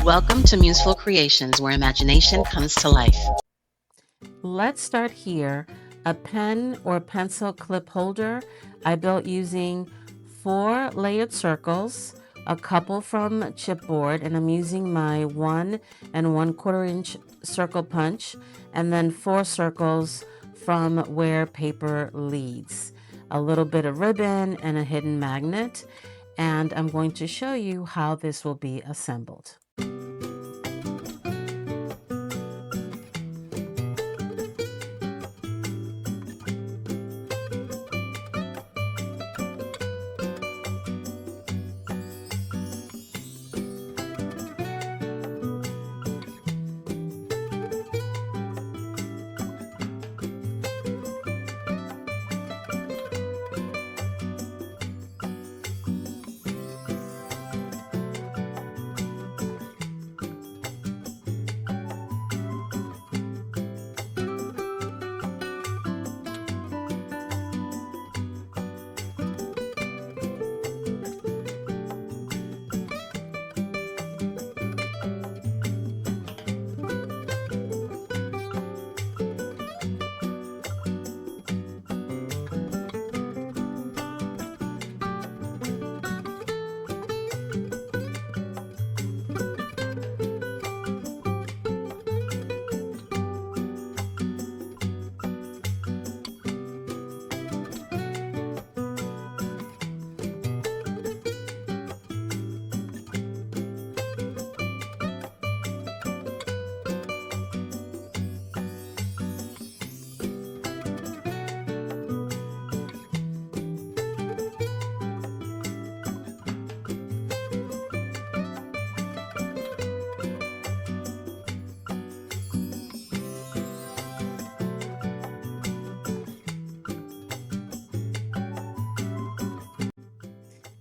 Welcome to Museful Creations, where imagination comes to life. Let's start here. A pen or pencil clip holder I built using 4 layered circles, a couple from Chipboard, and I'm using my 1 1/4 inch circle punch, and then 4 circles from Where Paper Leads, a little bit of ribbon and a hidden magnet, and I'm going to show you how this will be assembled.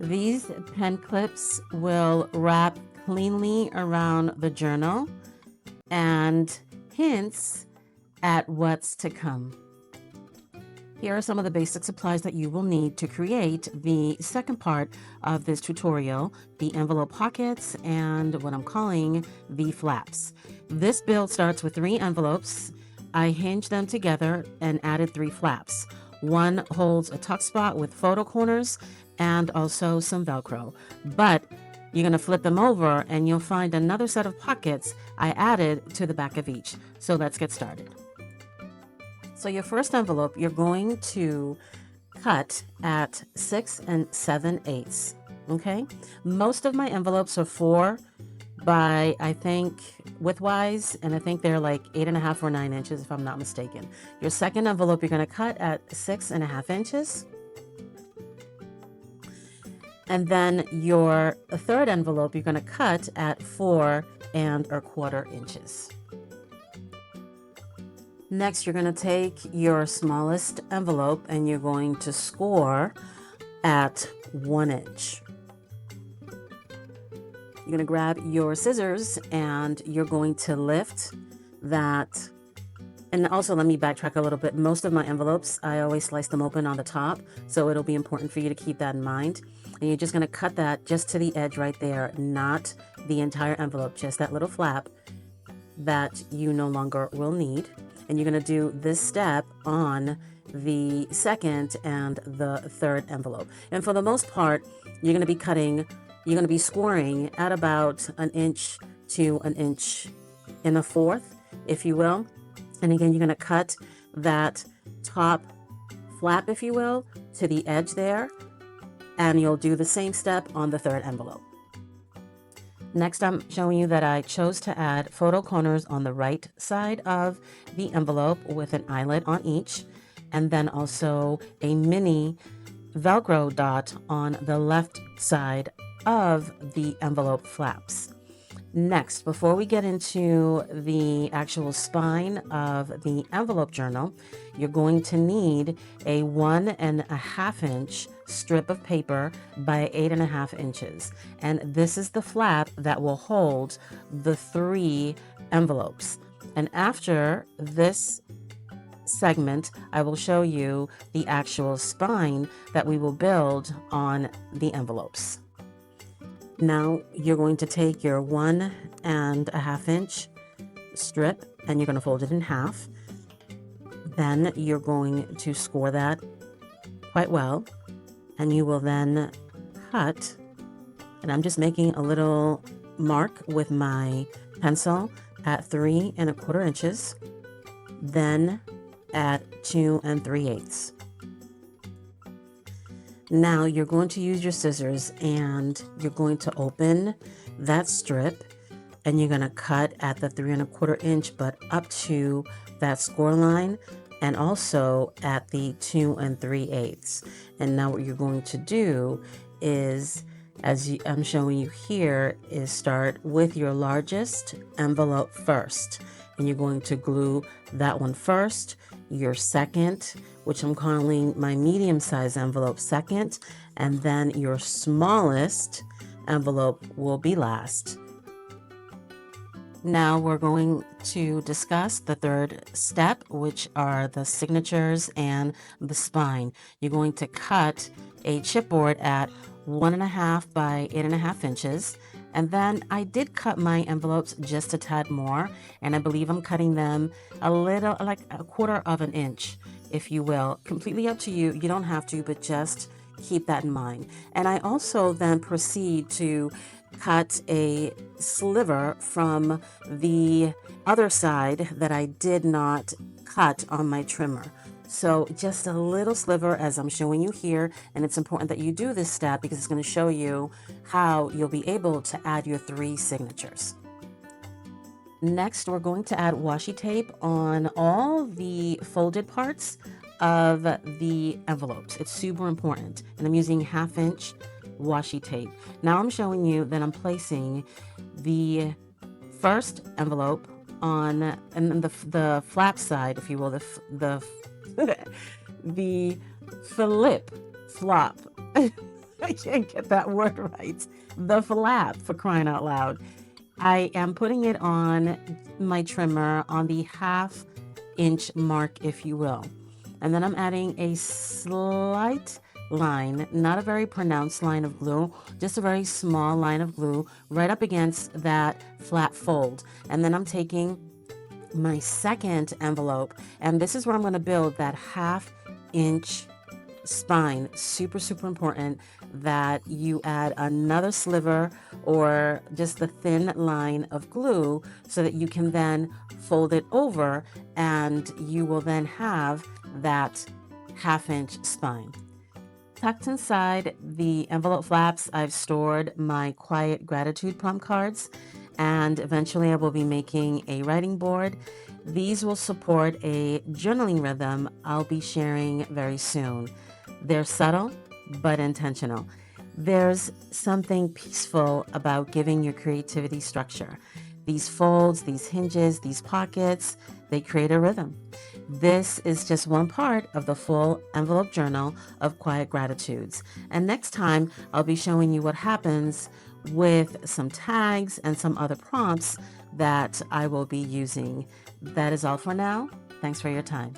These pen clips will wrap cleanly around the journal and hints at what's to come. Here are some of the basic supplies that you will need to create the second part of this tutorial, the envelope pockets and what I'm calling the flaps. This build starts with 3 envelopes. I hinged them together and added 3 flaps. One holds a tuck spot with photo corners and also some Velcro. But you're going to flip them over and you'll find another set of pockets I added to the back of each. So let's get started. So your first envelope, you're going to cut at 6 7/8. Okay? Most of my envelopes are 4 by, I think, widthwise, and I think they're like 8.5 or 9 inches if I'm not mistaken. Your second envelope, you're going to cut at 6.5 inches. And then your third envelope, you're going to cut at 4 1/4 inches. Next, you're going to take your smallest envelope and you're going to score at 1 inch. You're going to grab your scissors and you're going to lift that. And also, let me backtrack a little bit. Most of my envelopes, I always slice them open on the top, so it'll be important for you to keep that in mind. And you're just going to cut that just to the edge right there, not the entire envelope, just that little flap that you no longer will need. And you're going to do this step on the second and the third envelope. And for the most part, you're going to be cutting, you're going to be scoring at about 1 inch to 1 1/4 inch, if you will. And again, you're going to cut that top flap, if you will, to the edge there. And you'll do the same step on the third envelope. Next, I'm showing you that I chose to add photo corners on the right side of the envelope with an eyelet on each, and then also a mini Velcro dot on the left side of the envelope flaps. Next, before we get into the actual spine of the envelope journal, you're going to need a 1.5 inch strip of paper by 8.5 inches. And this is the flap that will hold the 3 envelopes. And after this segment, I will show you the actual spine that we will build on the envelopes. Now you're going to take your 1.5 inch strip and you're going to fold it in half. Then you're going to score that quite well, and you will then cut, and I'm just making a little mark with my pencil at 3¼ inches, then at 2 3/8. Now you're going to use your scissors and you're going to open that strip and you're going to cut at the 3¼ inch, but up to that score line, and also at the 2 3/8. And now what you're going to do is, I'm showing you here, is start with your largest envelope first. And you're going to glue that one first, your second, which I'm calling my medium-sized envelope, second, and then your smallest envelope will be last. Now we're going to discuss the third step, which are the signatures and the spine. You're going to cut a chipboard at 1.5 by 8.5 inches. And then I did cut my envelopes just a tad more, and I believe I'm cutting them a little, like 1/4 inch, if you will. Completely up to you. You don't have to, but just keep that in mind. And I also then proceed to cut a sliver from the other side that I did not cut on my trimmer. So just a little sliver, as I'm showing you here, and it's important that you do this step because it's going to show you how you'll be able to add your 3 signatures. Next, we're going to add washi tape on all the folded parts of the envelopes. It's super important, and I'm using 1/2 inch washi tape. Now I'm showing you that I'm placing the first envelope on, and the flap side, if you will, the flop. I can't get that word right. The flap, for crying out loud. I am putting it on my trimmer on the 1/2 inch mark, if you will. And then I'm adding a slight line, not a very pronounced line of glue, just a very small line of glue right up against that flat fold. And then I'm taking my second envelope, and this is where I'm going to build that 1/2 inch spine. Super, super important that you add another sliver or just the thin line of glue so that you can then fold it over, and you will then have that 1/2 inch spine. Tucked inside the envelope flaps, I've stored my quiet gratitude prompt cards, and eventually I will be making a writing board. These will support a journaling rhythm I'll be sharing very soon. They're subtle but intentional. There's something peaceful about giving your creativity structure. These folds, these hinges, these pockets, they create a rhythm. This is just one part of the full envelope journal of quiet gratitudes. And next time, I'll be showing you what happens with some tags and some other prompts that I will be using. That is all for now. Thanks for your time.